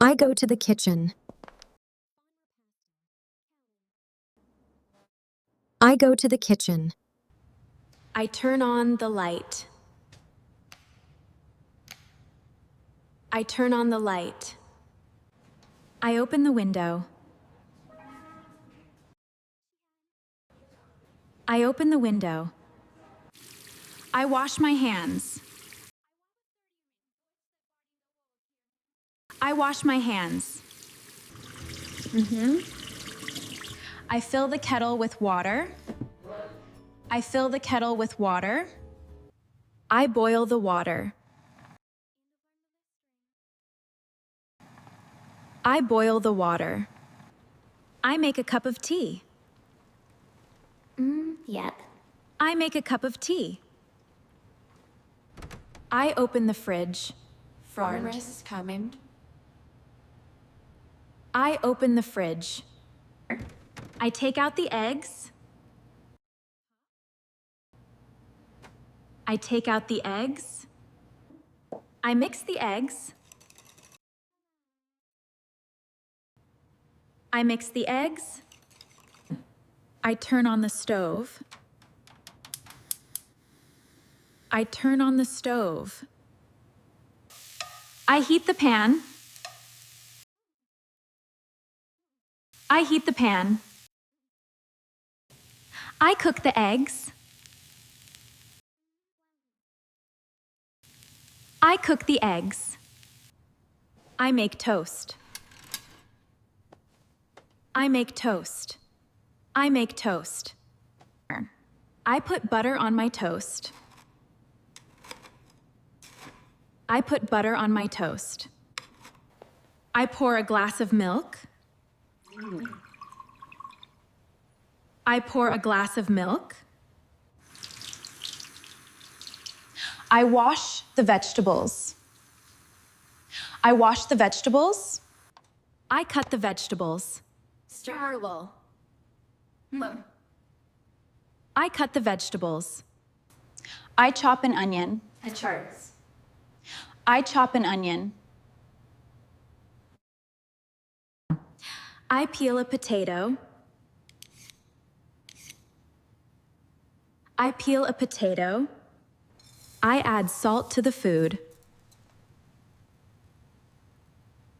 I go to the kitchen. I go to the kitchen. I turn on the light. I turn on the light. I open the window. I open the window. I wash my hands. I wash my hands. I fill the kettle with water. I fill the kettle with water. I boil the water. I boil the water. I make a cup of tea. Yep. I make a cup of tea. I open the fridge. Farmers coming. I open the fridge. I take out the eggs. I take out the eggs. I mix the eggs. I mix the eggs. I turn on the stove. I turn on the stove. I heat the pan. I heat the pan. I cook the eggs. I cook the eggs. I make toast. I make toast. I make toast. I put butter on my toast. I put butter on my toast. I pour a glass of milk. I pour a glass of milk. I wash the vegetables. I wash the vegetables. I cut the vegetables. Starwell. I cut the vegetables. I chop an onion. A charts. I chop an onion. I peel a potato. I peel a potato. I add salt to the food.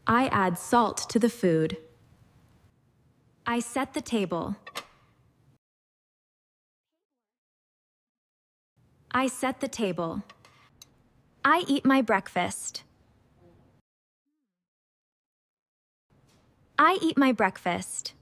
I add salt to the food. I set the table. I set the table. I eat my breakfast. I eat my breakfast.